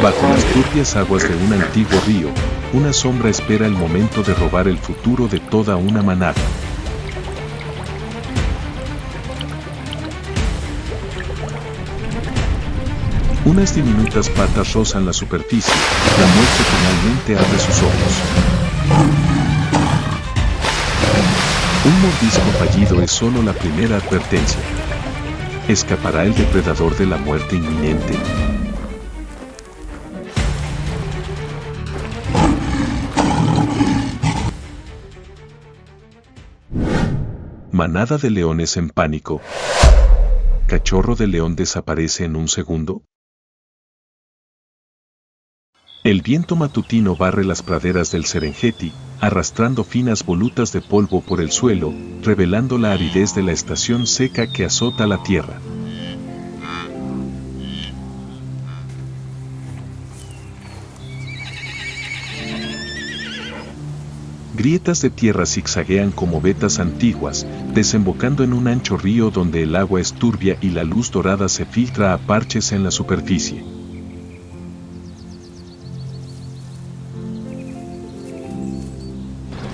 Bajo las turbias aguas de un antiguo río, una sombra espera el momento de robar el futuro de toda una manada. Unas diminutas patas rozan la superficie, la muerte finalmente abre sus ojos. Un mordisco fallido es solo la primera advertencia. ¿Escapará el depredador de la muerte inminente? Manada de leones en pánico. ¿Cachorro de león desaparece en un segundo? El viento matutino barre las praderas del Serengeti, arrastrando finas volutas de polvo por el suelo, revelando la aridez de la estación seca que azota la tierra. Grietas de tierra zigzaguean como vetas antiguas, desembocando en un ancho río donde el agua es turbia y la luz dorada se filtra a parches en la superficie.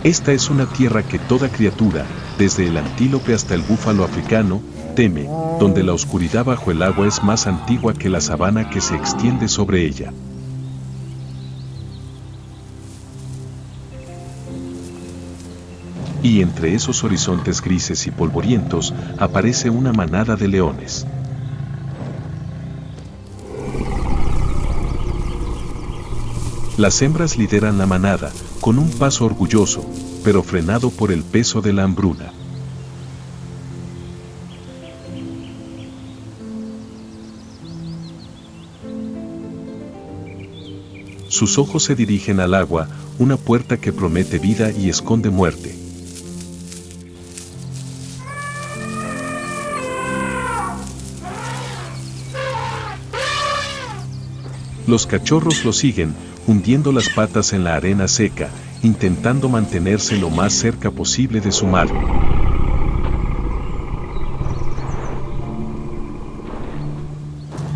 Esta es una tierra que toda criatura, desde el antílope hasta el búfalo africano, teme, donde la oscuridad bajo el agua es más antigua que la sabana que se extiende sobre ella. Y entre esos horizontes grises y polvorientos, aparece una manada de leones. Las hembras lideran la manada, con un paso orgulloso, pero frenado por el peso de la hambruna. Sus ojos se dirigen al agua, una puerta que promete vida y esconde muerte. Los cachorros lo siguen, hundiendo las patas en la arena seca, intentando mantenerse lo más cerca posible de su madre.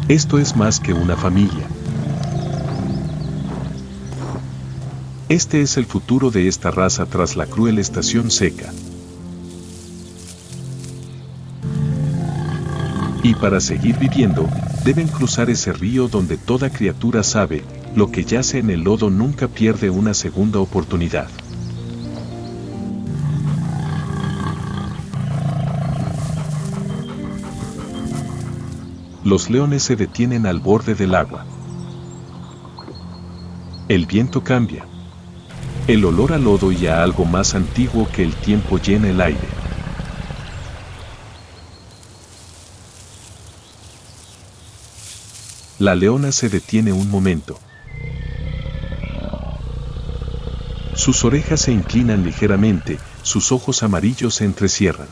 Esto es más que una familia. Este es el futuro de esta raza tras la cruel estación seca. Y para seguir viviendo, deben cruzar ese río donde toda criatura sabe, lo que yace en el lodo nunca pierde una segunda oportunidad. Los leones se detienen al borde del agua. El viento cambia. El olor a lodo y a algo más antiguo que el tiempo llena el aire. La leona se detiene un momento. Sus orejas se inclinan ligeramente, sus ojos amarillos se entrecierran.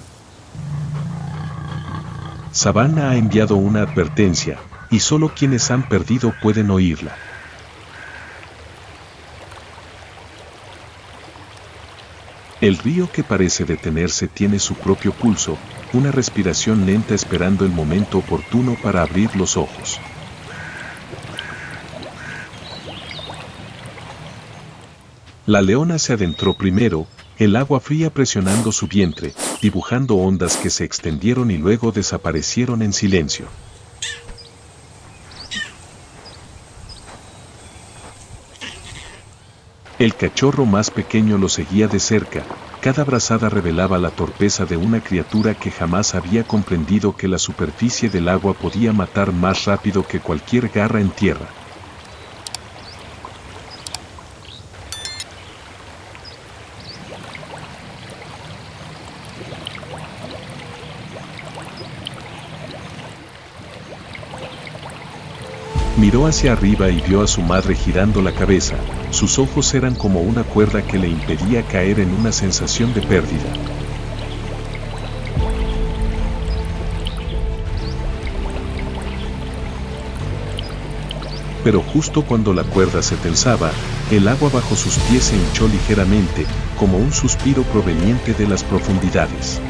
Savannah ha enviado una advertencia, y solo quienes han perdido pueden oírla. El río que parece detenerse tiene su propio pulso, una respiración lenta esperando el momento oportuno para abrir los ojos. La leona se adentró primero, el agua fría presionando su vientre, dibujando ondas que se extendieron y luego desaparecieron en silencio. El cachorro más pequeño lo seguía de cerca, cada brazada revelaba la torpeza de una criatura que jamás había comprendido que la superficie del agua podía matar más rápido que cualquier garra en tierra. Miró hacia arriba y vio a su madre girando la cabeza, sus ojos eran como una cuerda que le impedía caer en una sensación de pérdida. Pero justo cuando la cuerda se tensaba, el agua bajo sus pies se hinchó ligeramente, como un suspiro proveniente de las profundidades.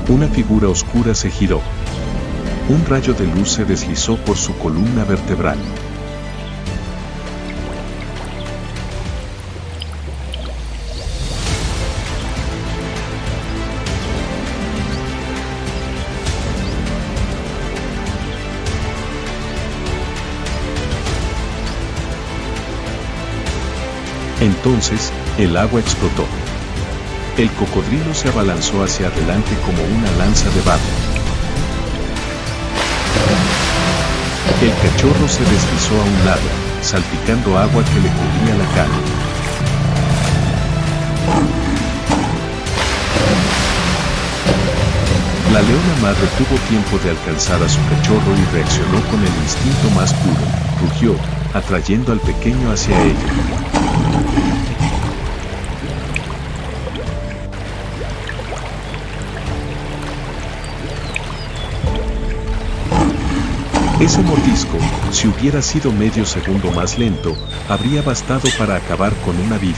Una figura oscura se giró. Un rayo de luz se deslizó por su columna vertebral. Entonces, el agua explotó. El cocodrilo se abalanzó hacia adelante como una lanza de barro. El cachorro se deslizó a un lado, salpicando agua que le cubría la cara. La leona madre tuvo tiempo de alcanzar a su cachorro y reaccionó con el instinto más puro. Rugió, atrayendo al pequeño hacia ella. Ese mordisco, si hubiera sido medio segundo más lento, habría bastado para acabar con una vida.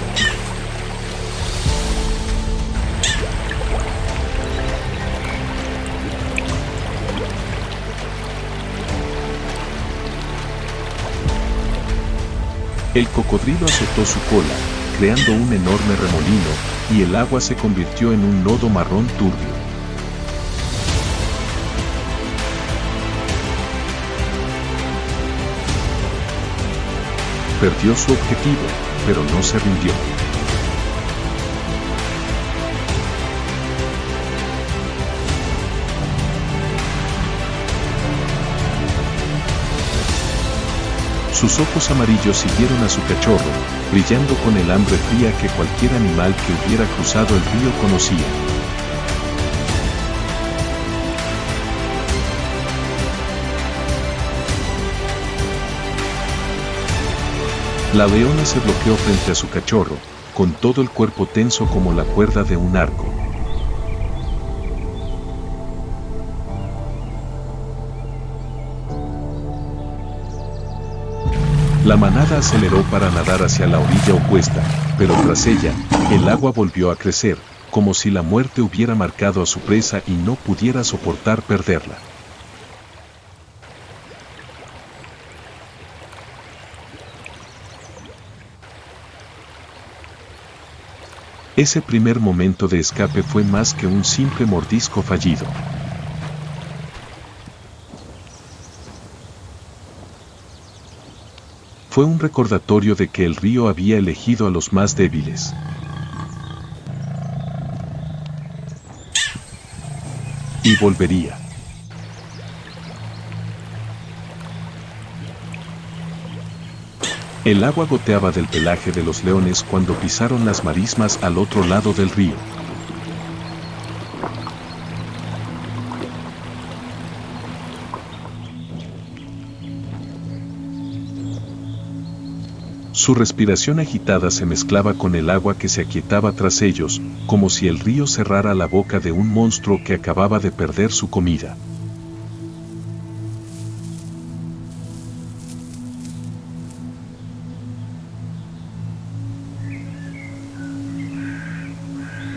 El cocodrilo azotó su cola, creando un enorme remolino, y el agua se convirtió en un lodo marrón turbio. Perdió su objetivo, pero no se rindió. Sus ojos amarillos siguieron a su cachorro, brillando con el hambre fría que cualquier animal que hubiera cruzado el río conocía. La leona se bloqueó frente a su cachorro, con todo el cuerpo tenso como la cuerda de un arco. La manada aceleró para nadar hacia la orilla opuesta, pero tras ella, el agua volvió a crecer, como si la muerte hubiera marcado a su presa y no pudiera soportar perderla. Ese primer momento de escape fue más que un simple mordisco fallido. Fue un recordatorio de que el río había elegido a los más débiles. Y volvería. El agua goteaba del pelaje de los leones cuando pisaron las marismas al otro lado del río. Su respiración agitada se mezclaba con el agua que se aquietaba tras ellos, como si el río cerrara la boca de un monstruo que acababa de perder su comida.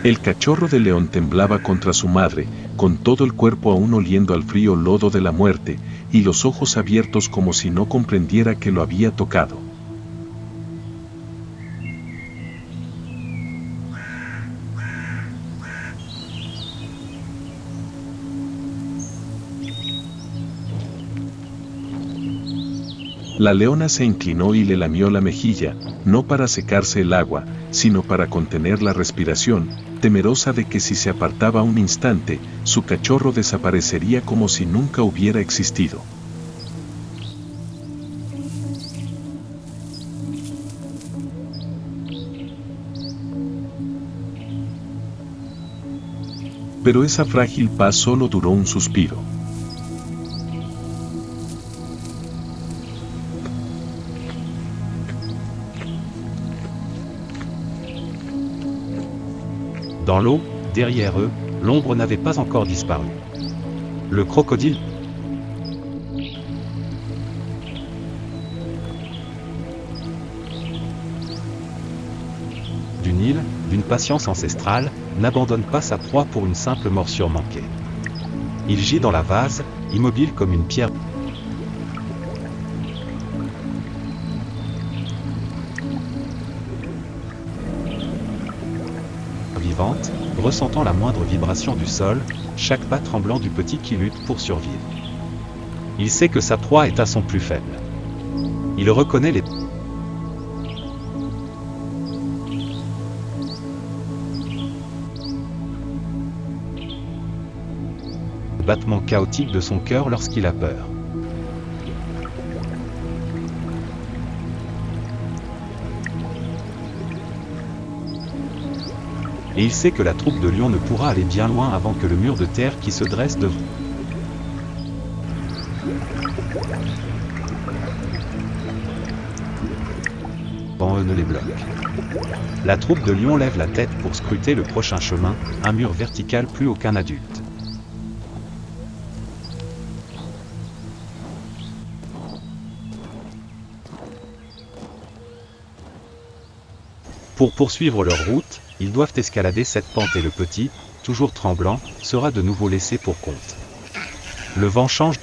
El cachorro de león temblaba contra su madre, con todo el cuerpo aún oliendo al frío lodo de la muerte, y los ojos abiertos como si no comprendiera que lo había tocado. La leona se inclinó y le lamió la mejilla, no para secarse el agua, sino para contener la respiración, temerosa de que si se apartaba un instante, su cachorro desaparecería como si nunca hubiera existido. Pero esa frágil paz solo duró un suspiro. Dans l'eau, derrière eux, l'ombre n'avait pas encore disparu. Le crocodile du Nil, d'une patience ancestrale, n'abandonne pas sa proie pour une simple morsure manquée. Il gît dans la vase, immobile comme une pierre vivante, ressentant la moindre vibration du sol, chaque pas tremblant du petit qui lutte pour survivre. Il sait que sa proie est à son plus faible. Il reconnaît les battements chaotiques de son cœur lorsqu'il a peur. Et il sait que la troupe de lions ne pourra aller bien loin avant que le mur de terre qui se dresse devant eux ne les bloque. La troupe de lions lève la tête pour scruter le prochain chemin, un mur vertical plus aucun adulte. Pour poursuivre leur route, ils doivent escalader cette pente et le petit, toujours tremblant, sera de nouveau laissé pour compte. Le vent change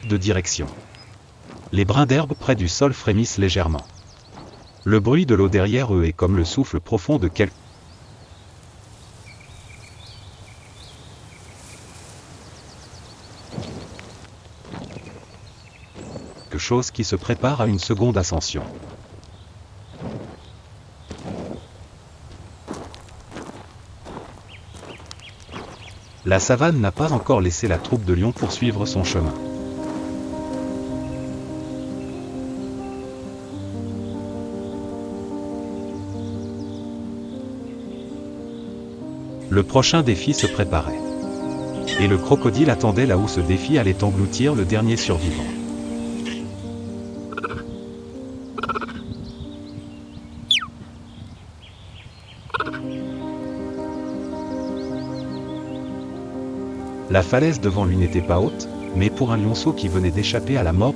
de direction. Les brins d'herbe près du sol frémissent légèrement. Le bruit de l'eau derrière eux est comme le souffle profond de quelque chose qui se prépare à une seconde ascension. La savane n'a pas encore laissé la troupe de lions poursuivre son chemin. Le prochain défi se préparait. Et le crocodile attendait là où ce défi allait engloutir le dernier survivant. La falaise devant lui n'était pas haute, mais pour un lionceau qui venait d'échapper à la mort,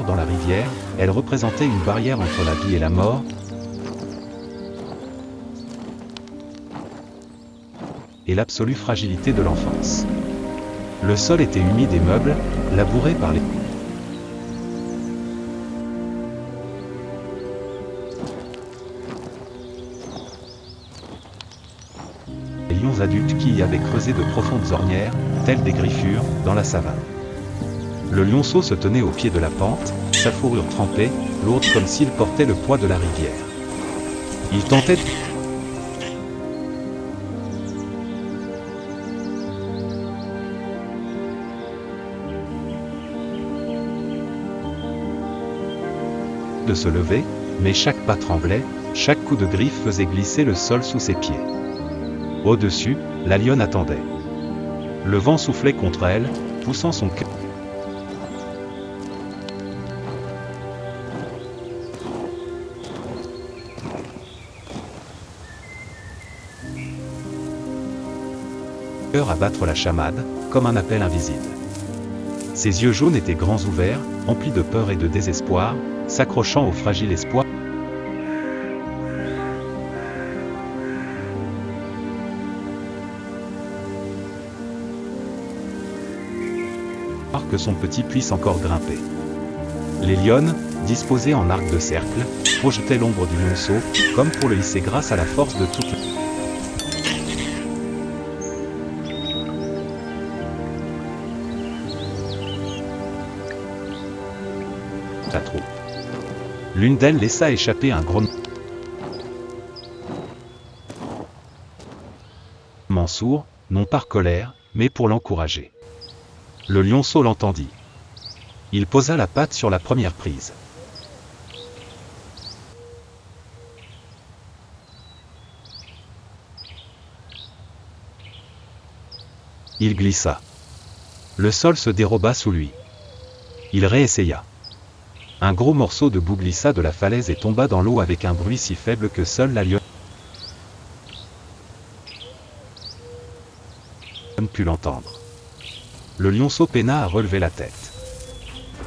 dans la rivière, elle représentait une barrière entre la vie et la mort, et l'absolue fragilité de l'enfance. Le sol était humide et meuble, labouré par les lions adultes qui y avaient creusé de profondes ornières, telles des griffures, dans la savane. Le lionceau se tenait au pied de la pente, sa fourrure trempée, lourde comme s'il portait le poids de la rivière. Il tentait de se lever, mais chaque pas tremblait, chaque coup de griffe faisait glisser le sol sous ses pieds. Au-dessus, la lionne attendait. Le vent soufflait contre elle, poussant son cœur à battre la chamade, comme un appel invisible. Ses yeux jaunes étaient grands ouverts, emplis de peur et de désespoir, s'accrochant au fragile espoir que son petit puisse encore grimper. Les lionnes, disposées en arc de cercle, projetaient l'ombre du lionceau, comme pour le hisser grâce à la force de toute la troupe. L'une d'elles laissa échapper un grognement sourd, non par colère, mais pour l'encourager. Le lionceau l'entendit. Il posa la patte sur la première prise. Il glissa. Le sol se déroba sous lui. Il réessaya. Un gros morceau de boue glissa de la falaise et tomba dans l'eau avec un bruit si faible que seule la lionne put l'entendre. Le lionceau peina à relever la tête.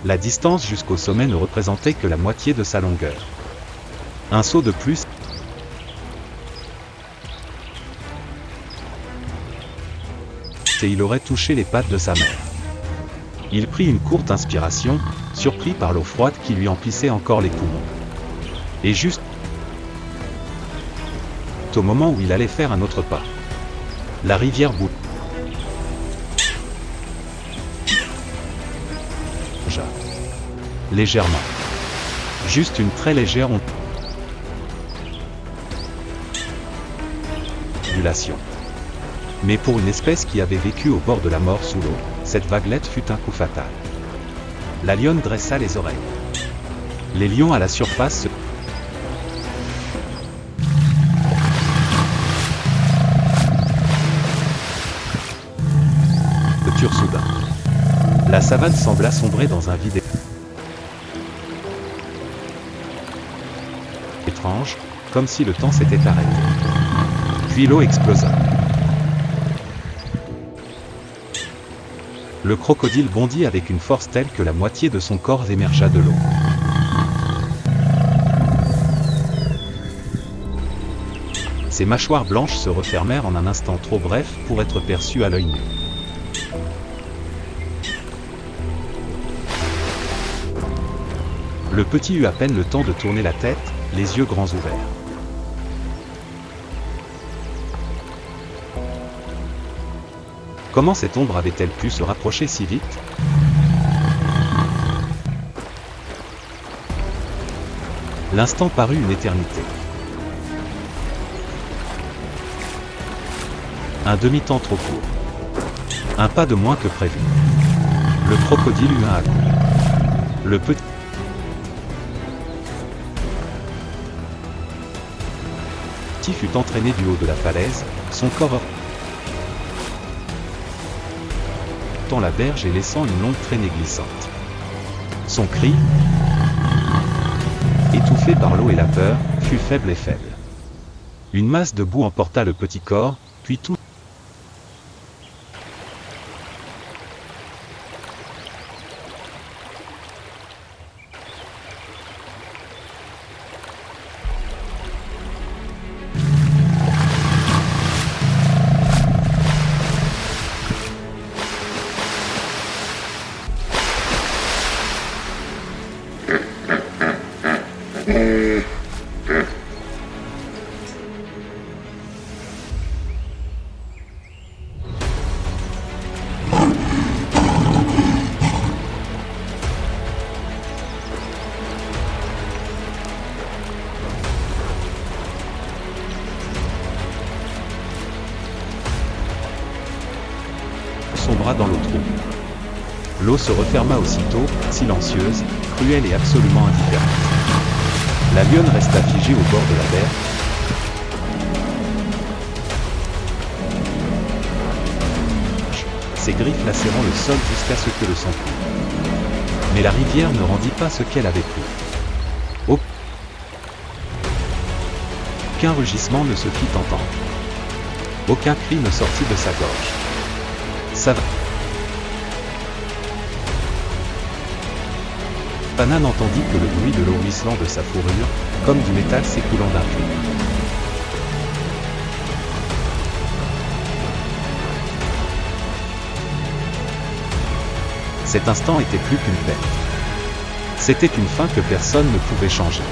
La distance jusqu'au sommet ne représentait que la moitié de sa longueur. Un saut de plus, et il aurait touché les pattes de sa mère. Il prit une courte inspiration, surpris par l'eau froide qui lui emplissait encore les poumons. Et juste au moment où il allait faire un autre pas, la rivière bougea. Légèrement. Juste une très légère ondulation. Mais pour une espèce qui avait vécu au bord de la mort sous l'eau, cette vaguelette fut un coup fatal. La lionne dressa les oreilles. Les lions à la surface se turent soudain. La savane sembla sombrer dans un vide étrange, comme si le temps s'était arrêté. Puis l'eau explosa. Le crocodile bondit avec une force telle que la moitié de son corps émergea de l'eau. Ses mâchoires blanches se refermèrent en un instant trop bref pour être perçues à l'œil nu. Le petit eut à peine le temps de tourner la tête, les yeux grands ouverts. Comment cette ombre avait-elle pu se rapprocher si vite? L'instant parut une éternité. Un demi-temps trop court. Un pas de moins que prévu. Le crocodile eut un à coup. Le petit fut entraîné du haut de la falaise, son corps heurtant la berge et laissant une longue traînée glissante. Son cri, étouffé par l'eau et la peur, fut faible et faible. Une masse de boue emporta le petit corps, puis tout sombra dans l'eau trouble. L'eau se referma aussitôt, silencieuse, cruelle et absolument indifférente. La lionne resta figée au bord de la berge. Ses griffes lacérant le sol jusqu'à ce que le sang coule. Mais la rivière ne rendit pas ce qu'elle avait pris. Aucun rugissement ne se fit entendre. Aucun cri ne sortit de sa gorge. Savana n'entendit que le bruit de l'eau ruisselant de sa fourrure, comme du métal s'écoulant d'un puits. Cet instant était plus qu'une perte. C'était une fin que personne ne pouvait changer.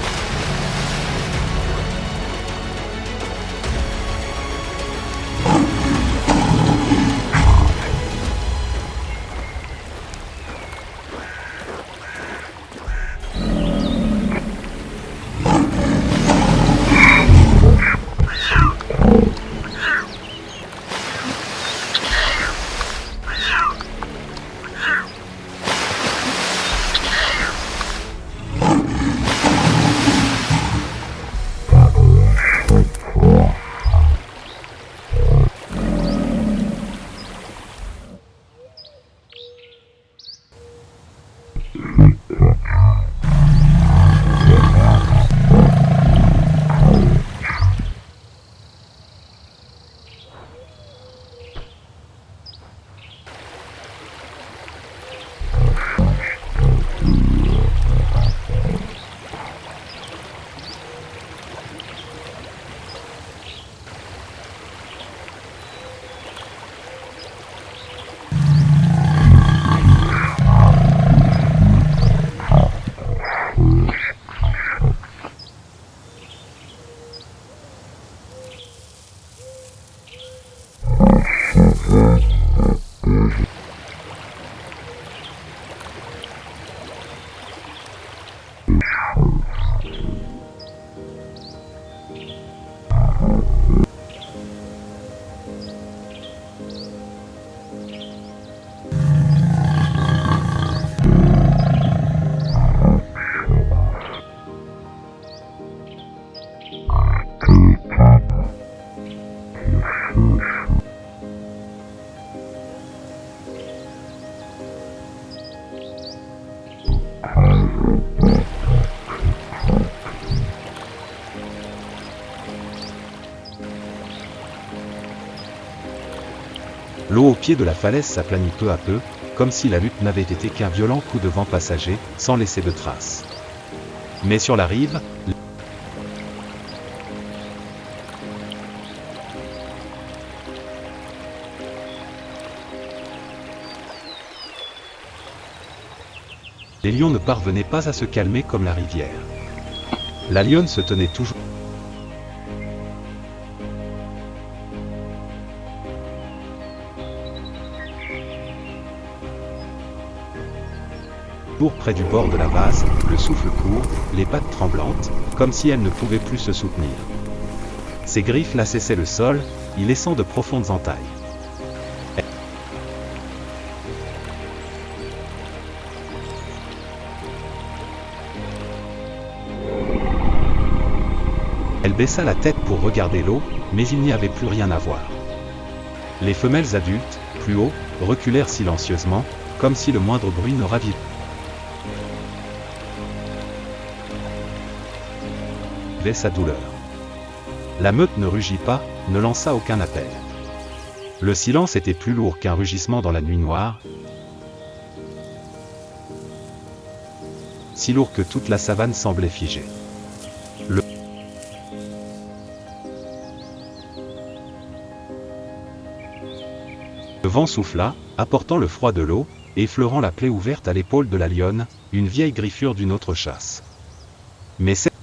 L'eau au pied de la falaise s'aplanit peu à peu, comme si la lutte n'avait été qu'un violent coup de vent passager, sans laisser de traces. Mais sur la rive, les lions ne parvenaient pas à se calmer comme la rivière. La lionne se tenait toujours près du bord de la vase, le souffle court, les pattes tremblantes, comme si elle ne pouvait plus se soutenir. Ses griffes lassaient le sol, y laissant de profondes entailles. Elle baissa la tête pour regarder l'eau, mais il n'y avait plus rien à voir. Les femelles adultes, plus haut, reculèrent silencieusement, comme si le moindre bruit ne ravivait sa douleur. La meute ne rugit pas, ne lança aucun appel. Le silence était plus lourd qu'un rugissement dans la nuit noire, si lourd que toute la savane semblait figée. Le vent souffla, apportant le froid de l'eau, effleurant la plaie ouverte à l'épaule de la lionne, une vieille griffure d'une autre chasse. Mais cette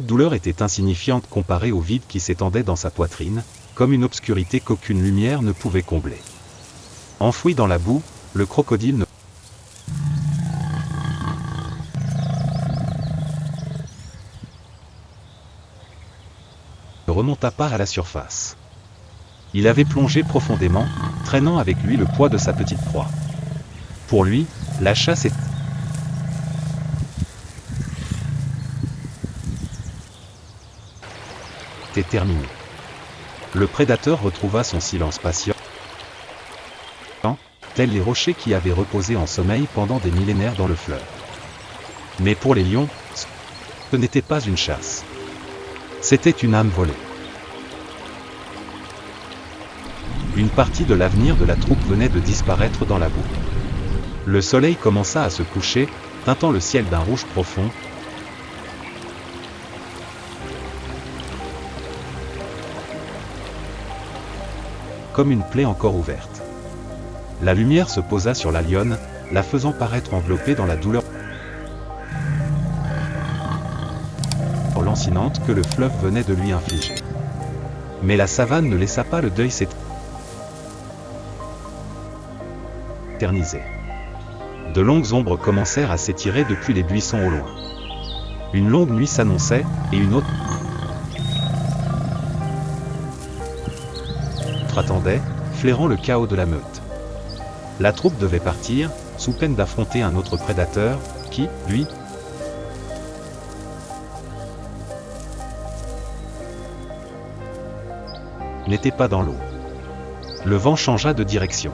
douleur était insignifiante comparée au vide qui s'étendait dans sa poitrine, comme une obscurité qu'aucune lumière ne pouvait combler. Enfoui dans la boue, le crocodile ne remonta pas à la surface. Il avait plongé profondément, traînant avec lui le poids de sa petite proie. Pour lui, la chasse était terminé. Le prédateur retrouva son silence patient, tels les rochers qui avaient reposé en sommeil pendant des millénaires dans le fleuve. Mais pour les lions, ce n'était pas une chasse. C'était une âme volée. Une partie de l'avenir de la troupe venait de disparaître dans la boue. Le soleil commença à se coucher, teintant le ciel d'un rouge profond, comme une plaie encore ouverte. La lumière se posa sur la lionne, la faisant paraître enveloppée dans la douleur lancinante que le fleuve venait de lui infliger. Mais la savane ne laissa pas le deuil s'éterniser. De longues ombres commencèrent à s'étirer depuis les buissons au loin. Une longue nuit s'annonçait, et une autre attendait, flairant le chaos de la meute. La troupe devait partir, sous peine d'affronter un autre prédateur, qui, lui, n'était pas dans l'eau. Le vent changea de direction.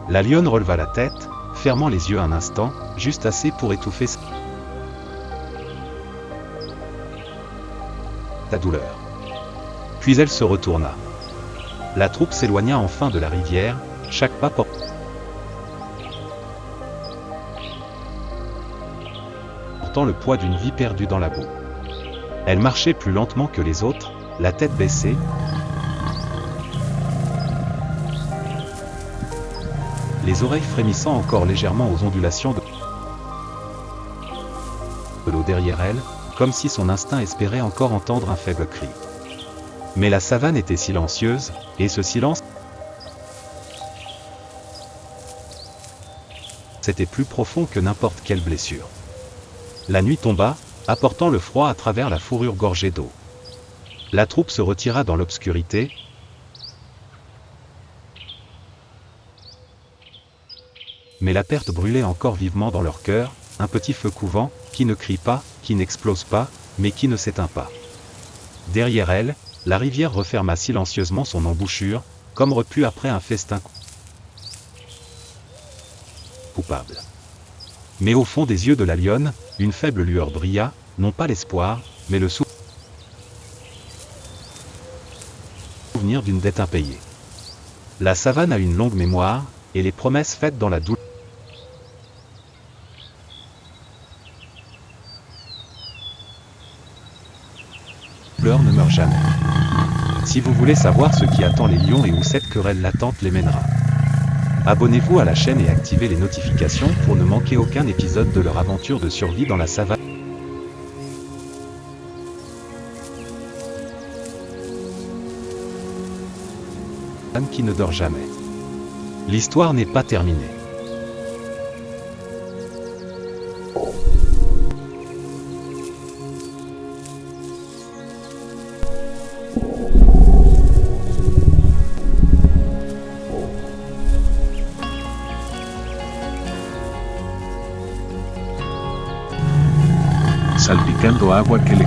La lionne releva la tête, fermant les yeux un instant, juste assez pour étouffer sa douleur. Puis elle se retourna. La troupe s'éloigna enfin de la rivière, chaque pas portant le poids d'une vie perdue dans la boue. Elle marchait plus lentement que les autres, la tête baissée, les oreilles frémissant encore légèrement aux ondulations de l'eau derrière elle, comme si son instinct espérait encore entendre un faible cri. Mais la savane était silencieuse, et ce silence c'était plus profond que n'importe quelle blessure. La nuit tomba, apportant le froid à travers la fourrure gorgée d'eau. La troupe se retira dans l'obscurité, mais la perte brûlait encore vivement dans leur cœur, un petit feu couvant, qui ne crie pas, qui n'explose pas, mais qui ne s'éteint pas. Derrière elle, la rivière referma silencieusement son embouchure, comme repu après un festin coupable. Mais au fond des yeux de la lionne, une faible lueur brilla, non pas l'espoir, mais le souvenir d'une dette impayée. La savane a une longue mémoire, et les promesses faites dans la douleur ne meurent jamais. Si vous voulez savoir ce qui attend les lions et où cette querelle latente les mènera, abonnez-vous à la chaîne et activez les notifications pour ne manquer aucun épisode de leur aventure de survie dans la savane qui ne dort jamais. L'histoire n'est pas terminée. Salpicando agua que le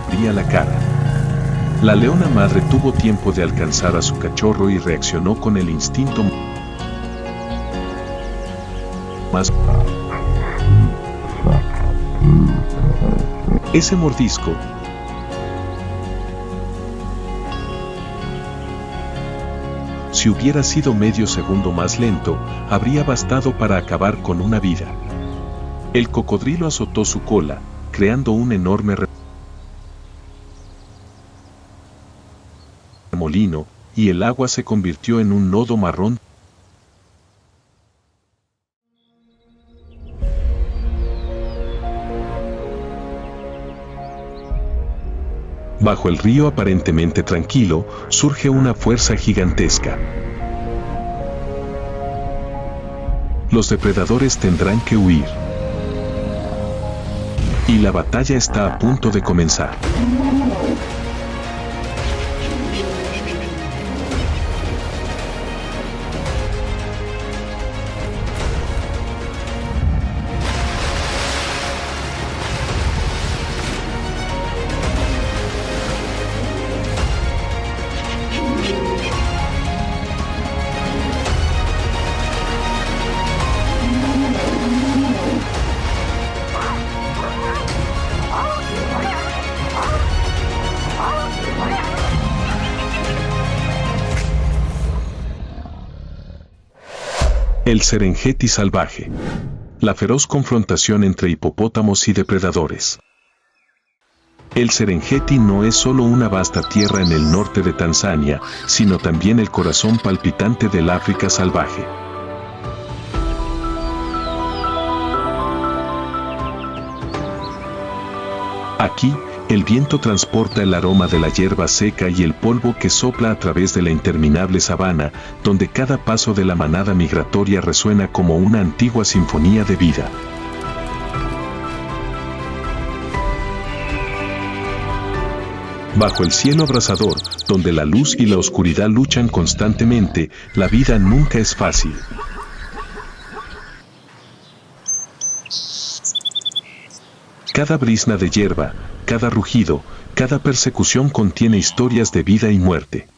cubría la cara. La leona madre tuvo tiempo de alcanzar a su cachorro y reaccionó con el instinto más. Ese mordisco si hubiera sido medio segundo más lento, habría bastado para acabar con una vida. El cocodrilo azotó su cola, creando un enorme remolino, y el agua se convirtió en un nodo marrón. Bajo el río aparentemente tranquilo, surge una fuerza gigantesca. Los depredadores tendrán que huir. Y la batalla está a punto de comenzar. El Serengeti salvaje. La feroz confrontación entre hipopótamos y depredadores. El Serengeti no es solo una vasta tierra en el norte de Tanzania, sino también el corazón palpitante del África salvaje. Aquí, el viento transporta el aroma de la hierba seca y el polvo que sopla a través de la interminable sabana, donde cada paso de la manada migratoria resuena como una antigua sinfonía de vida. Bajo el cielo abrasador, donde la luz y la oscuridad luchan constantemente, la vida nunca es fácil. Cada brizna de hierba, cada rugido, cada persecución contiene historias de vida y muerte.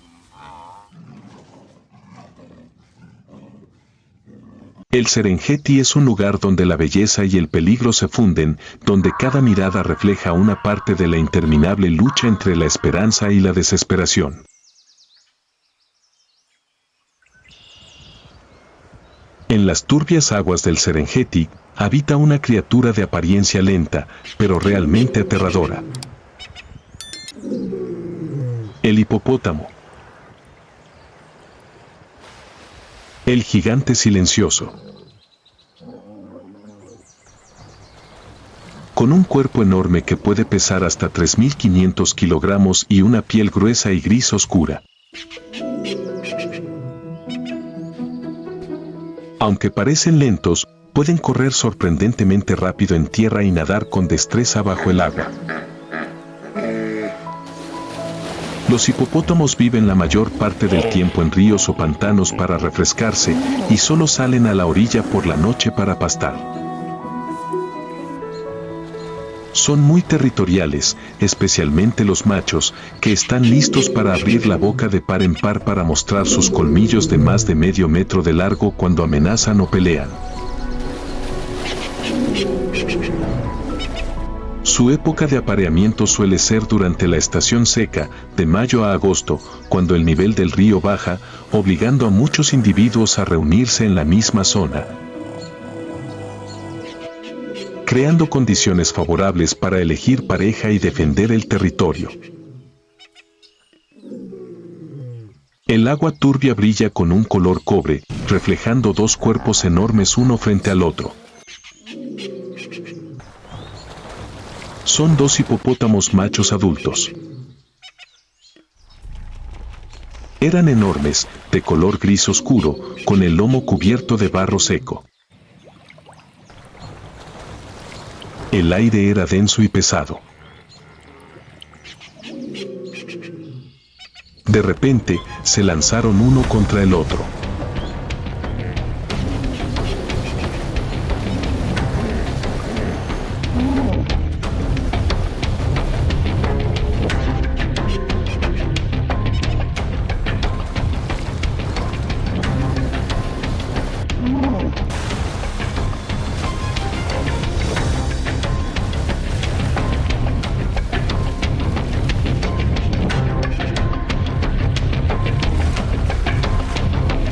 El Serengeti es un lugar donde la belleza y el peligro se funden, donde cada mirada refleja una parte de la interminable lucha entre la esperanza y la desesperación. En las turbias aguas del Serengeti, habita una criatura de apariencia lenta, pero realmente aterradora. El hipopótamo. El gigante silencioso. Con un cuerpo enorme que puede pesar hasta 3.500 kilogramos y una piel gruesa y gris oscura. Aunque parecen lentos, pueden correr sorprendentemente rápido en tierra y nadar con destreza bajo el agua. Los hipopótamos viven la mayor parte del tiempo en ríos o pantanos para refrescarse y solo salen a la orilla por la noche para pastar. Son muy territoriales, especialmente los machos, que están listos para abrir la boca de par en par para mostrar sus colmillos de más de medio metro de largo cuando amenazan o pelean. Su época de apareamiento suele ser durante la estación seca, de mayo a agosto, cuando el nivel del río baja, obligando a muchos individuos a reunirse en la misma zona, creando condiciones favorables para elegir pareja y defender el territorio. El agua turbia brilla con un color cobre, reflejando dos cuerpos enormes uno frente al otro. Son dos hipopótamos machos adultos. Eran enormes, de color gris oscuro, con el lomo cubierto de barro seco. El aire era denso y pesado. De repente, se lanzaron uno contra el otro.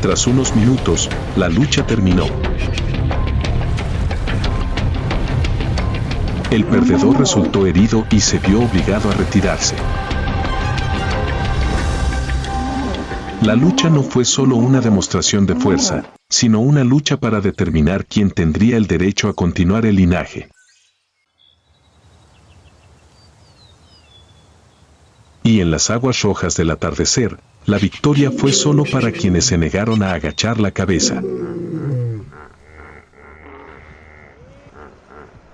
Tras unos minutos, la lucha terminó. El perdedor resultó herido y se vio obligado a retirarse. La lucha no fue solo una demostración de fuerza, sino una lucha para determinar quién tendría el derecho a continuar el linaje. Y en las aguas rojas del atardecer, la victoria fue solo para quienes se negaron a agachar la cabeza.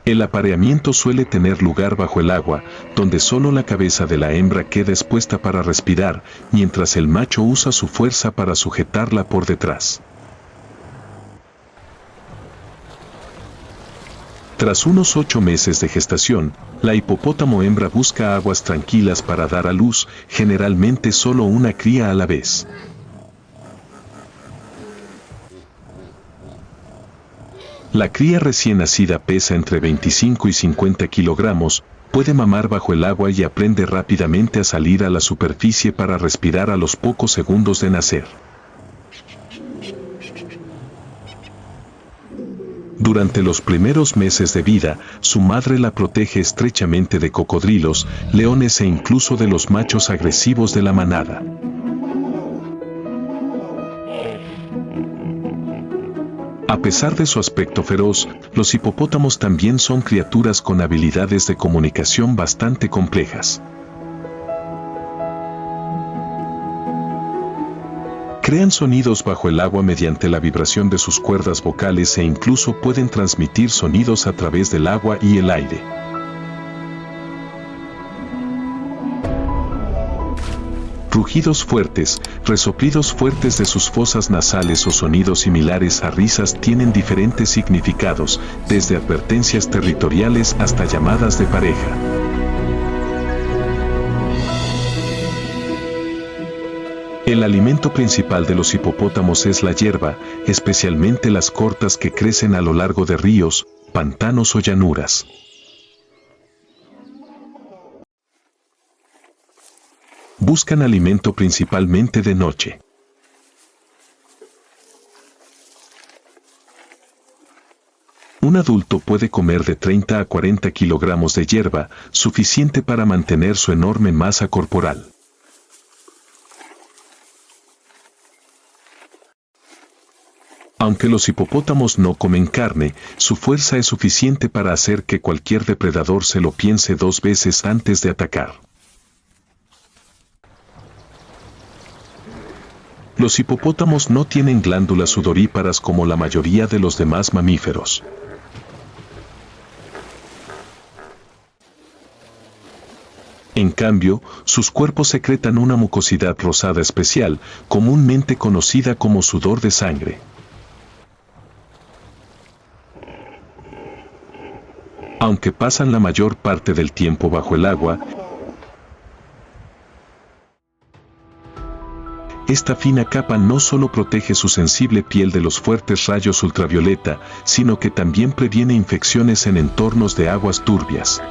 El apareamiento suele tener lugar bajo el agua, donde solo la cabeza de la hembra queda expuesta para respirar, mientras el macho usa su fuerza para sujetarla por detrás. Tras unos 8 meses de gestación, la hipopótamo hembra busca aguas tranquilas para dar a luz, generalmente solo una cría a la vez. La cría recién nacida pesa entre 25 y 50 kilogramos, puede mamar bajo el agua y aprende rápidamente a salir a la superficie para respirar a los pocos segundos de nacer. Durante los primeros meses de vida, su madre la protege estrechamente de cocodrilos, leones e incluso de los machos agresivos de la manada. A pesar de su aspecto feroz, los hipopótamos también son criaturas con habilidades de comunicación bastante complejas. Crean sonidos bajo el agua mediante la vibración de sus cuerdas vocales e incluso pueden transmitir sonidos a través del agua y el aire. Rugidos fuertes, resoplidos fuertes de sus fosas nasales o sonidos similares a risas tienen diferentes significados, desde advertencias territoriales hasta llamadas de pareja. El alimento principal de los hipopótamos es la hierba, especialmente las cortas que crecen a lo largo de ríos, pantanos o llanuras. Buscan alimento principalmente de noche. Un adulto puede comer de 30 a 40 kilogramos de hierba, suficiente para mantener su enorme masa corporal. Aunque los hipopótamos no comen carne, su fuerza es suficiente para hacer que cualquier depredador se lo piense 2 veces antes de atacar. Los hipopótamos no tienen glándulas sudoríparas como la mayoría de los demás mamíferos. En cambio, sus cuerpos secretan una mucosidad rosada especial, comúnmente conocida como sudor de sangre. Aunque pasan la mayor parte del tiempo bajo el agua, esta fina capa no solo protege su sensible piel de los fuertes rayos ultravioleta, sino que también previene infecciones en entornos de aguas turbias.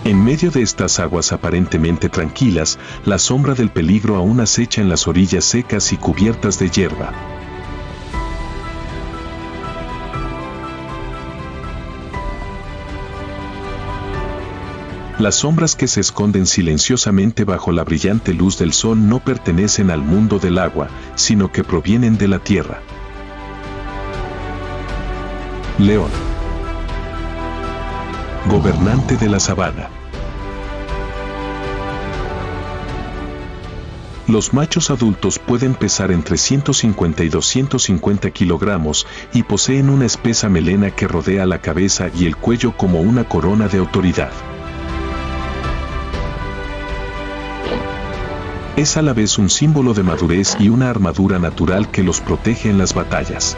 En medio de estas aguas aparentemente tranquilas, la sombra del peligro aún acecha en las orillas secas y cubiertas de hierba. Las sombras que se esconden silenciosamente bajo la brillante luz del sol no pertenecen al mundo del agua, sino que provienen de la tierra. León. Gobernante de la sabana. Los machos adultos pueden pesar entre 150 y 250 kilogramos y poseen una espesa melena que rodea la cabeza y el cuello como una corona de autoridad. Es a la vez un símbolo de madurez y una armadura natural que los protege en las batallas.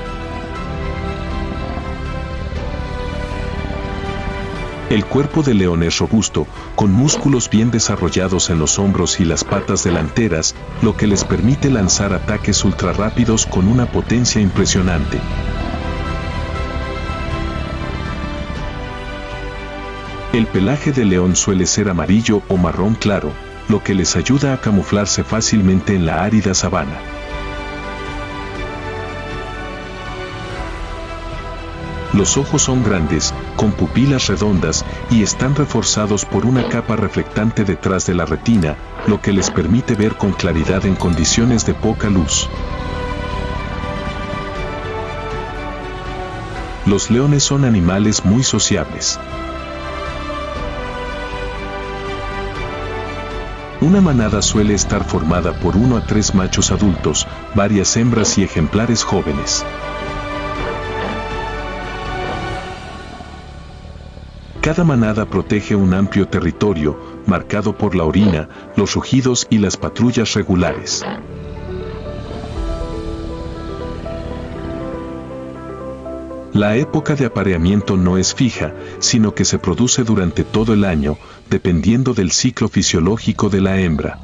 El cuerpo del león es robusto, con músculos bien desarrollados en los hombros y las patas delanteras, lo que les permite lanzar ataques ultrarrápidos con una potencia impresionante. El pelaje del león suele ser amarillo o marrón claro, lo que les ayuda a camuflarse fácilmente en la árida sabana. Los ojos son grandes, con pupilas redondas, y están reforzados por una capa reflectante detrás de la retina, lo que les permite ver con claridad en condiciones de poca luz. Los leones son animales muy sociables. Una manada suele estar formada por 1 a 3 machos adultos, varias hembras y ejemplares jóvenes. Cada manada protege un amplio territorio, marcado por la orina, los rugidos y las patrullas regulares. La época de apareamiento no es fija, sino que se produce durante todo el año, dependiendo del ciclo fisiológico de la hembra.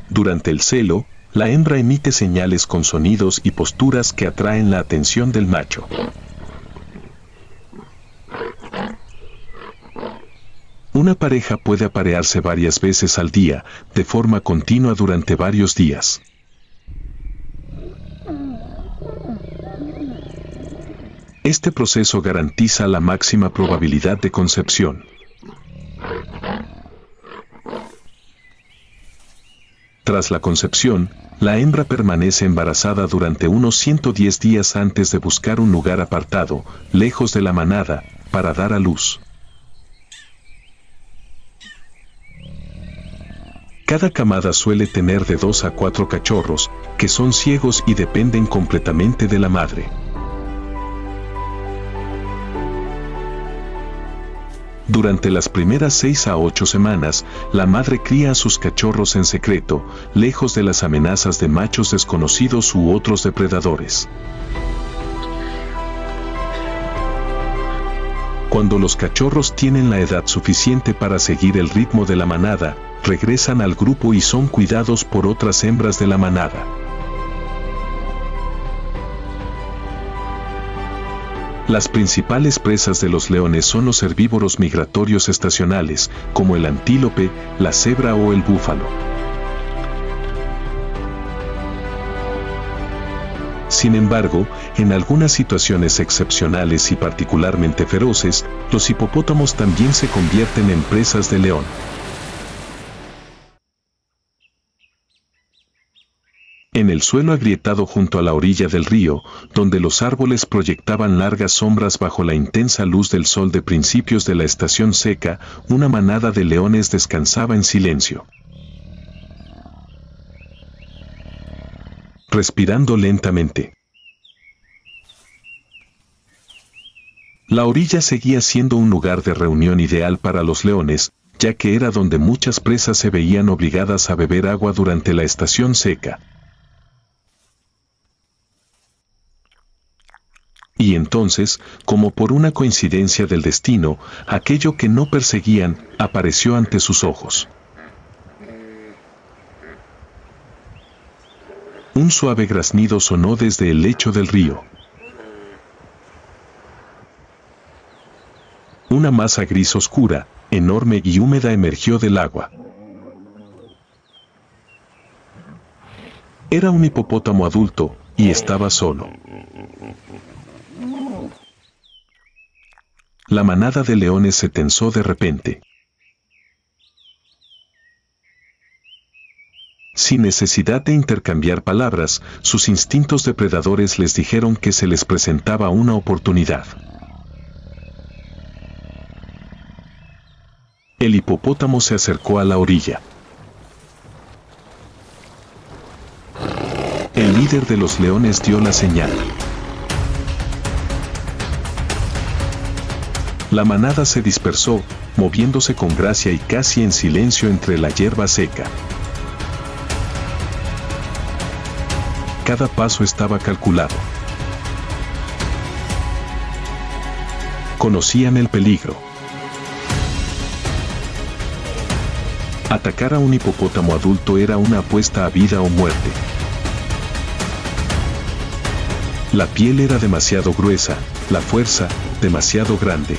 Durante el celo, la hembra emite señales con sonidos y posturas que atraen la atención del macho. Una pareja puede aparearse varias veces al día, de forma continua durante varios días. Este proceso garantiza la máxima probabilidad de concepción. Tras la concepción, la hembra permanece embarazada durante unos 110 días antes de buscar un lugar apartado, lejos de la manada, para dar a luz. Cada camada suele tener de 2 a 4 cachorros, que son ciegos y dependen completamente de la madre. Durante las primeras 6 a 8 semanas, la madre cría a sus cachorros en secreto, lejos de las amenazas de machos desconocidos u otros depredadores. Cuando los cachorros tienen la edad suficiente para seguir el ritmo de la manada, regresan al grupo y son cuidados por otras hembras de la manada. Las principales presas de los leones son los herbívoros migratorios estacionales, como el antílope, la cebra o el búfalo. Sin embargo, en algunas situaciones excepcionales y particularmente feroces, los hipopótamos también se convierten en presas de león. En el suelo agrietado junto a la orilla del río, donde los árboles proyectaban largas sombras bajo la intensa luz del sol de principios de la estación seca, una manada de leones descansaba en silencio. Respirando lentamente. La orilla seguía siendo un lugar de reunión ideal para los leones, ya que era donde muchas presas se veían obligadas a beber agua durante la estación seca. Y entonces, como por una coincidencia del destino, aquello que no perseguían, apareció ante sus ojos. Un suave graznido sonó desde el lecho del río. Una masa gris oscura, enorme y húmeda emergió del agua. Era un hipopótamo adulto, y estaba solo. La manada de leones se tensó de repente. Sin necesidad de intercambiar palabras, sus instintos depredadores les dijeron que se les presentaba una oportunidad. El hipopótamo se acercó a la orilla. El líder de los leones dio la señal. La manada se dispersó, moviéndose con gracia y casi en silencio entre la hierba seca. Cada paso estaba calculado. Conocían el peligro. Atacar a un hipopótamo adulto era una apuesta a vida o muerte. La piel era demasiado gruesa, la fuerza, demasiado grande.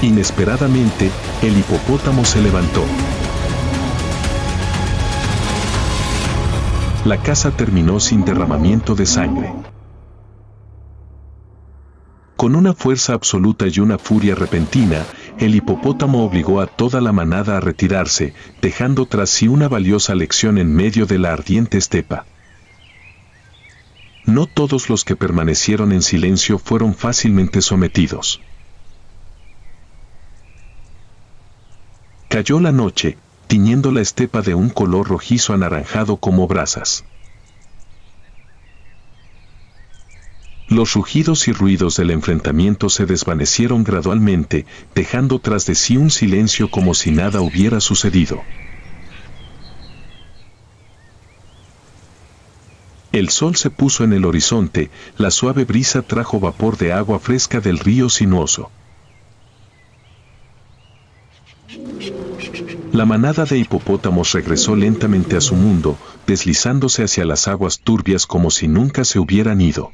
Inesperadamente, el hipopótamo se levantó. La caza terminó sin derramamiento de sangre. Con una fuerza absoluta y una furia repentina, el hipopótamo obligó a toda la manada a retirarse, dejando tras sí una valiosa lección en medio de la ardiente estepa. No todos los que permanecieron en silencio fueron fácilmente sometidos. Cayó la noche, tiñendo la estepa de un color rojizo anaranjado como brasas. Los rugidos y ruidos del enfrentamiento se desvanecieron gradualmente, dejando tras de sí un silencio como si nada hubiera sucedido. El sol se puso en el horizonte, la suave brisa trajo vapor de agua fresca del río sinuoso. La manada de hipopótamos regresó lentamente a su mundo, deslizándose hacia las aguas turbias como si nunca se hubieran ido.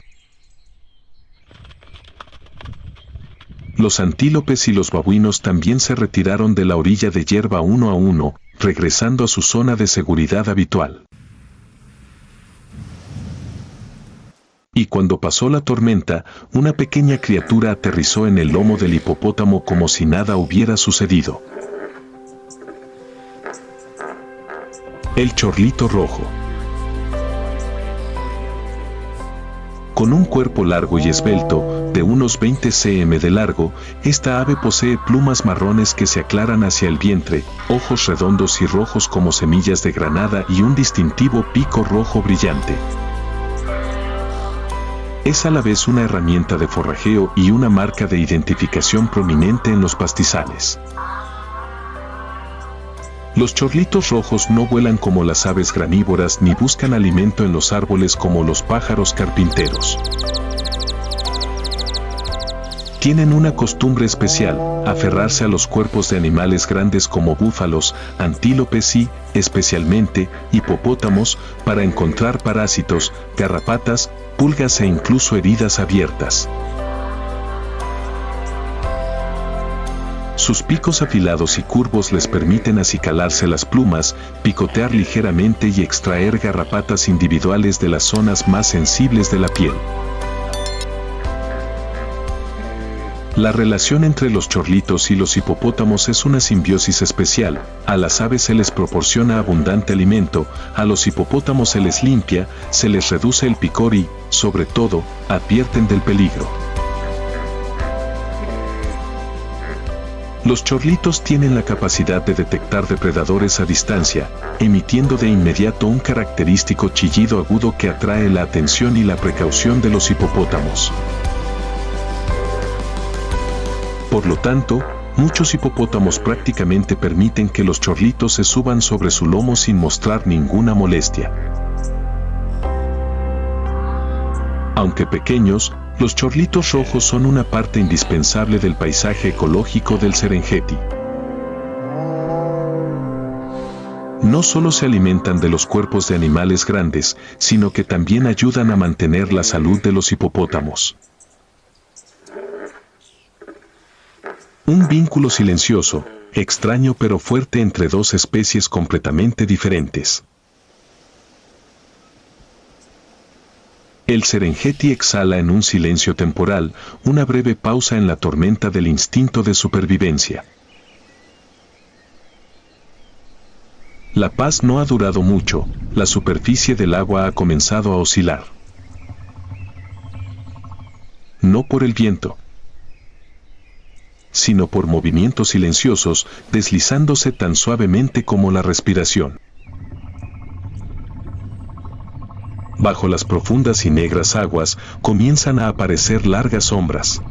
Los antílopes y los babuinos también se retiraron de la orilla de hierba uno a uno, regresando a su zona de seguridad habitual. Y cuando pasó la tormenta, una pequeña criatura aterrizó en el lomo del hipopótamo como si nada hubiera sucedido. El chorlito rojo. Con un cuerpo largo y esbelto, de unos 20 cm de largo, esta ave posee plumas marrones que se aclaran hacia el vientre, ojos redondos y rojos como semillas de granada y un distintivo pico rojo brillante. Es a la vez una herramienta de forrajeo y una marca de identificación prominente en los pastizales. Los chorlitos rojos no vuelan como las aves granívoras ni buscan alimento en los árboles como los pájaros carpinteros. Tienen una costumbre especial, aferrarse a los cuerpos de animales grandes como búfalos, antílopes y, especialmente, hipopótamos, para encontrar parásitos, garrapatas, pulgas e incluso heridas abiertas. Sus picos afilados y curvos les permiten acicalarse las plumas, picotear ligeramente y extraer garrapatas individuales de las zonas más sensibles de la piel. La relación entre los chorlitos y los hipopótamos es una simbiosis especial. A las aves se les proporciona abundante alimento, a los hipopótamos se les limpia, se les reduce el picor y, sobre todo, advierten del peligro. Los chorlitos tienen la capacidad de detectar depredadores a distancia, emitiendo de inmediato un característico chillido agudo que atrae la atención y la precaución de los hipopótamos. Por lo tanto, muchos hipopótamos prácticamente permiten que los chorlitos se suban sobre su lomo sin mostrar ninguna molestia. Aunque pequeños, los chorlitos rojos son una parte indispensable del paisaje ecológico del Serengeti. No solo se alimentan de los cuerpos de animales grandes, sino que también ayudan a mantener la salud de los hipopótamos. Un vínculo silencioso, extraño pero fuerte entre dos especies completamente diferentes. El Serengeti exhala en un silencio temporal, una breve pausa en la tormenta del instinto de supervivencia. La paz no ha durado mucho, la superficie del agua ha comenzado a oscilar. No por el viento, sino por movimientos silenciosos, deslizándose tan suavemente como la respiración. Bajo las profundas y negras aguas, comienzan a aparecer largas sombras.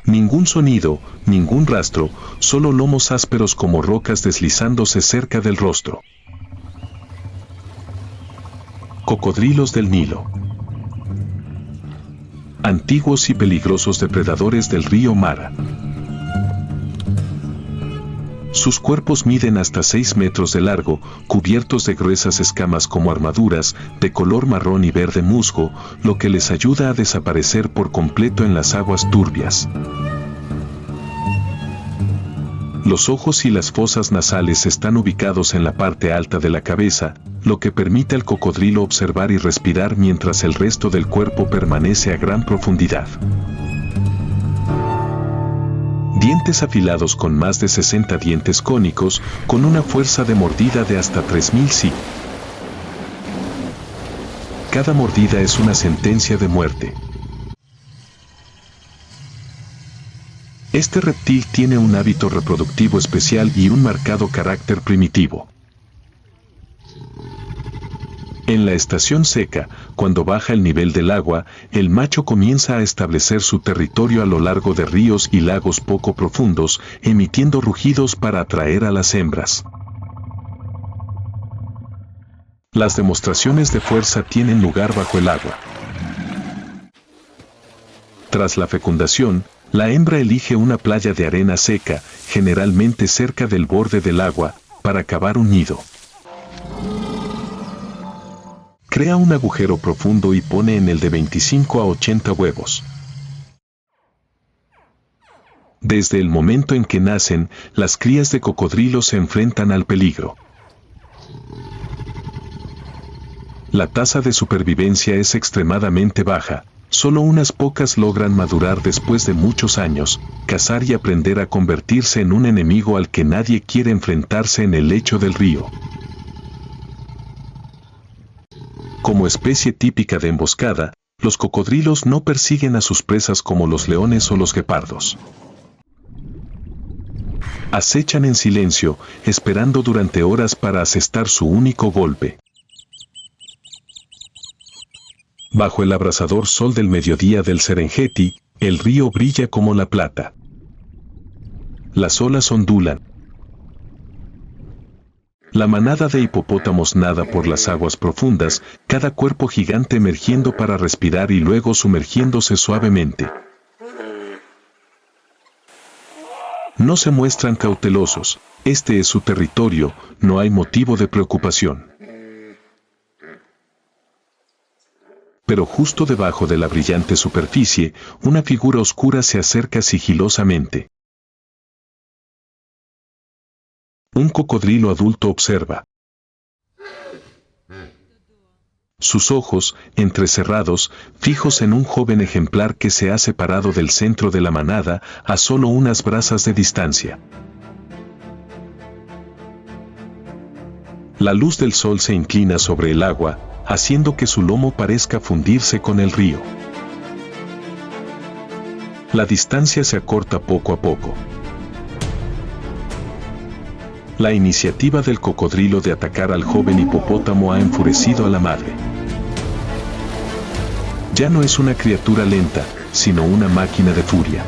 Ningún sonido, ningún rastro, solo lomos ásperos como rocas deslizándose cerca del rostro. Cocodrilos del Nilo. Antiguos y peligrosos depredadores del río Mara. Sus cuerpos miden hasta 6 metros de largo, cubiertos de gruesas escamas como armaduras, de color marrón y verde musgo, lo que les ayuda a desaparecer por completo en las aguas turbias. Los ojos y las fosas nasales están ubicados en la parte alta de la cabeza, lo que permite al cocodrilo observar y respirar mientras el resto del cuerpo permanece a gran profundidad. Dientes afilados con más de 60 dientes cónicos, con una fuerza de mordida de hasta 3000 psi. Cada mordida es una sentencia de muerte. Este reptil tiene un hábito reproductivo especial y un marcado carácter primitivo. En la estación seca, cuando baja el nivel del agua, el macho comienza a establecer su territorio a lo largo de ríos y lagos poco profundos, emitiendo rugidos para atraer a las hembras. Las demostraciones de fuerza tienen lugar bajo el agua. Tras la fecundación, la hembra elige una playa de arena seca, generalmente cerca del borde del agua, para cavar un nido. Crea un agujero profundo y pone en él de 25 a 80 huevos. Desde el momento en que nacen, las crías de cocodrilo se enfrentan al peligro. La tasa de supervivencia es extremadamente baja, solo unas pocas logran madurar después de muchos años, cazar y aprender a convertirse en un enemigo al que nadie quiere enfrentarse en el lecho del río. Como especie típica de emboscada, los cocodrilos no persiguen a sus presas como los leones o los guepardos. Acechan en silencio, esperando durante horas para asestar su único golpe. Bajo el abrasador sol del mediodía del Serengeti, el río brilla como la plata. Las olas ondulan. La manada de hipopótamos nada por las aguas profundas, cada cuerpo gigante emergiendo para respirar y luego sumergiéndose suavemente. No se muestran cautelosos, este es su territorio, no hay motivo de preocupación. Pero justo debajo de la brillante superficie, una figura oscura se acerca sigilosamente. Un cocodrilo adulto observa. Sus ojos, entrecerrados, fijos en un joven ejemplar que se ha separado del centro de la manada a solo unas brazas de distancia. La luz del sol se inclina sobre el agua, haciendo que su lomo parezca fundirse con el río. La distancia se acorta poco a poco. La iniciativa del cocodrilo de atacar al joven hipopótamo ha enfurecido a la madre. Ya no es una criatura lenta, sino una máquina de furia.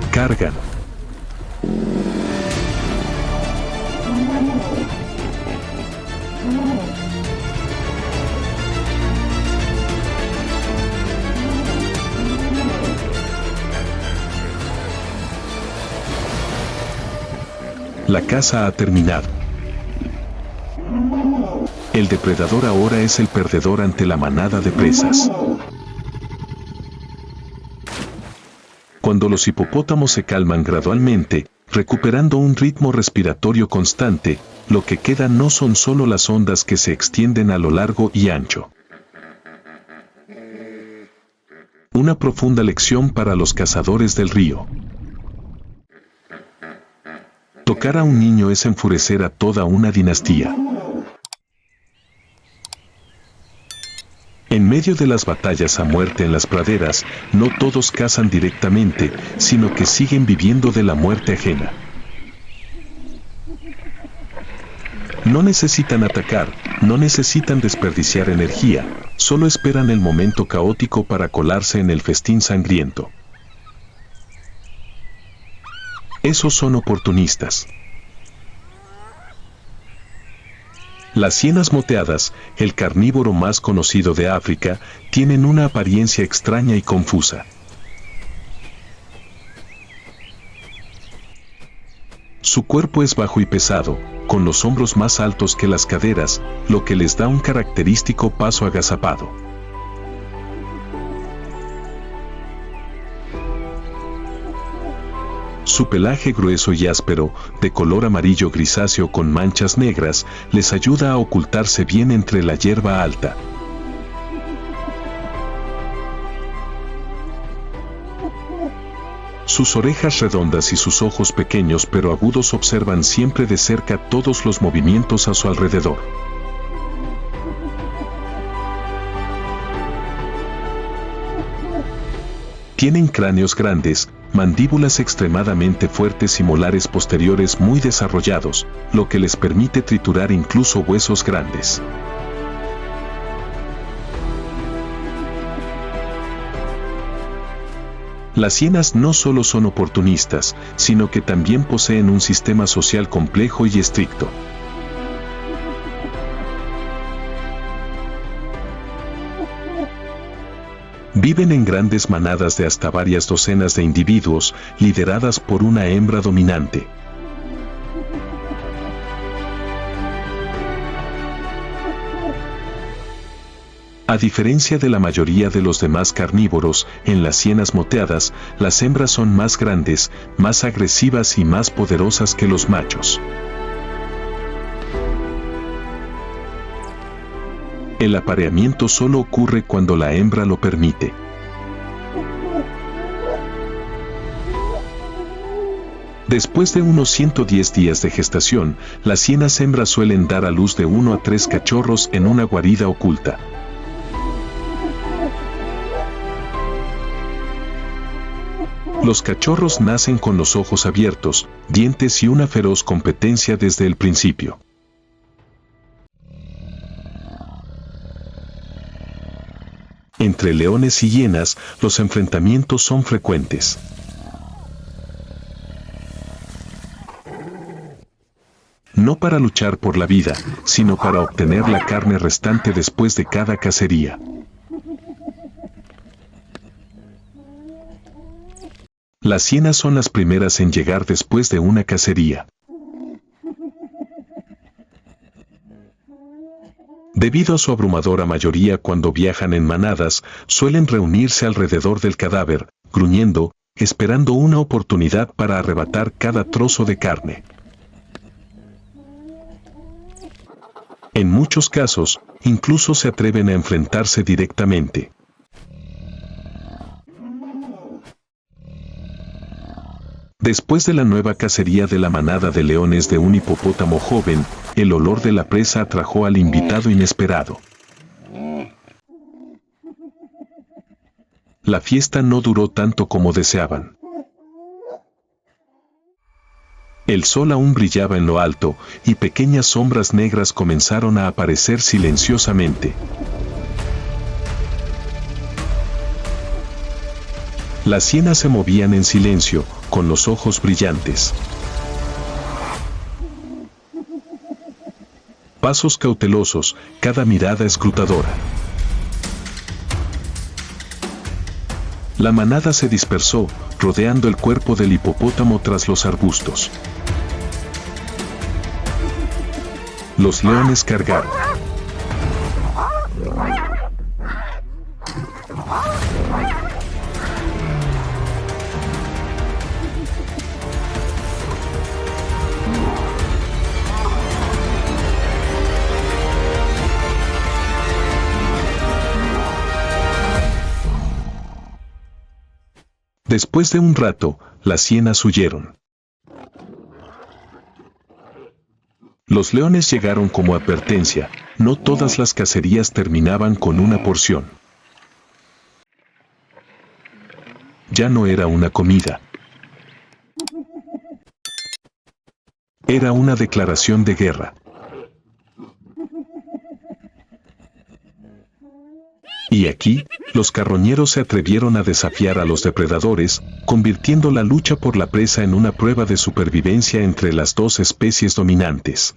Cargan. La caza ha terminado. El depredador ahora es el perdedor ante la manada de presas. Cuando los hipopótamos se calman gradualmente, recuperando un ritmo respiratorio constante, lo que queda no son solo las ondas que se extienden a lo largo y ancho. Una profunda lección para los cazadores del río. Tocar a un niño es enfurecer a toda una dinastía. En medio de las batallas a muerte en las praderas, no todos cazan directamente, sino que siguen viviendo de la muerte ajena. No necesitan atacar, no necesitan desperdiciar energía, solo esperan el momento caótico para colarse en el festín sangriento. Esos son oportunistas. Las hienas moteadas, el carnívoro más conocido de África, tienen una apariencia extraña y confusa. Su cuerpo es bajo y pesado, con los hombros más altos que las caderas, lo que les da un característico paso agazapado. Su pelaje grueso y áspero, de color amarillo grisáceo con manchas negras, les ayuda a ocultarse bien entre la hierba alta. Sus orejas redondas y sus ojos pequeños pero agudos observan siempre de cerca todos los movimientos a su alrededor. Tienen cráneos grandes, mandíbulas extremadamente fuertes y molares posteriores muy desarrollados, lo que les permite triturar incluso huesos grandes. Las hienas no solo son oportunistas, sino que también poseen un sistema social complejo y estricto. Viven en grandes manadas de hasta varias docenas de individuos, lideradas por una hembra dominante. A diferencia de la mayoría de los demás carnívoros, en las hienas moteadas, las hembras son más grandes, más agresivas y más poderosas que los machos. El apareamiento solo ocurre cuando la hembra lo permite. Después de unos 110 días de gestación, las hienas hembras suelen dar a luz de 1 a 3 cachorros en una guarida oculta. Los cachorros nacen con los ojos abiertos, dientes y una feroz competencia desde el principio. Entre leones y hienas, los enfrentamientos son frecuentes. No para luchar por la vida, sino para obtener la carne restante después de cada cacería. Las hienas son las primeras en llegar después de una cacería. Debido a su abrumadora mayoría cuando viajan en manadas, suelen reunirse alrededor del cadáver, gruñendo, esperando una oportunidad para arrebatar cada trozo de carne. En muchos casos, incluso se atreven a enfrentarse directamente. Después de la nueva cacería de la manada de leones de un hipopótamo joven, el olor de la presa atrajo al invitado inesperado. la fiesta no duró tanto como deseaban. El sol aún brillaba en lo alto, y pequeñas sombras negras comenzaron a aparecer silenciosamente. Las hienas se movían en silencio, con los ojos brillantes. Pasos cautelosos, cada mirada escrutadora. La manada se dispersó, rodeando el cuerpo del hipopótamo tras los arbustos. Los leones cargaron. Después de un rato, las hienas huyeron. Los leones llegaron como advertencia, no todas las cacerías terminaban con una porción. Ya no era una comida. Era una declaración de guerra. Y aquí, los carroñeros se atrevieron a desafiar a los depredadores, convirtiendo la lucha por la presa en una prueba de supervivencia entre las dos especies dominantes.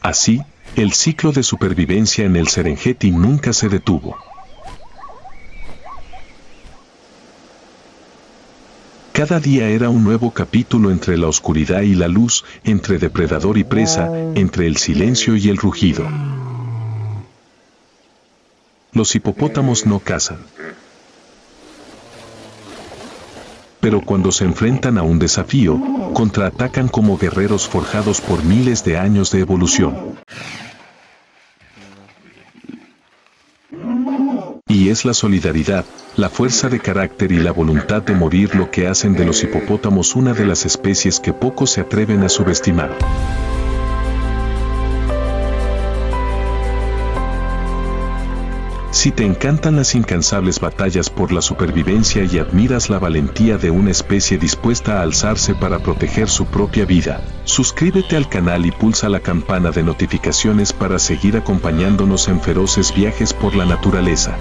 Así, el ciclo de supervivencia en el Serengeti nunca se detuvo. Cada día era un nuevo capítulo entre la oscuridad y la luz, entre depredador y presa, entre el silencio y el rugido. Los hipopótamos no cazan. Pero cuando se enfrentan a un desafío, contraatacan como guerreros forjados por miles de años de evolución. Y es la solidaridad, la fuerza de carácter y la voluntad de morir lo que hacen de los hipopótamos una de las especies que pocos se atreven a subestimar. Si te encantan las incansables batallas por la supervivencia y admiras la valentía de una especie dispuesta a alzarse para proteger su propia vida, suscríbete al canal y pulsa la campana de notificaciones para seguir acompañándonos en feroces viajes por la naturaleza.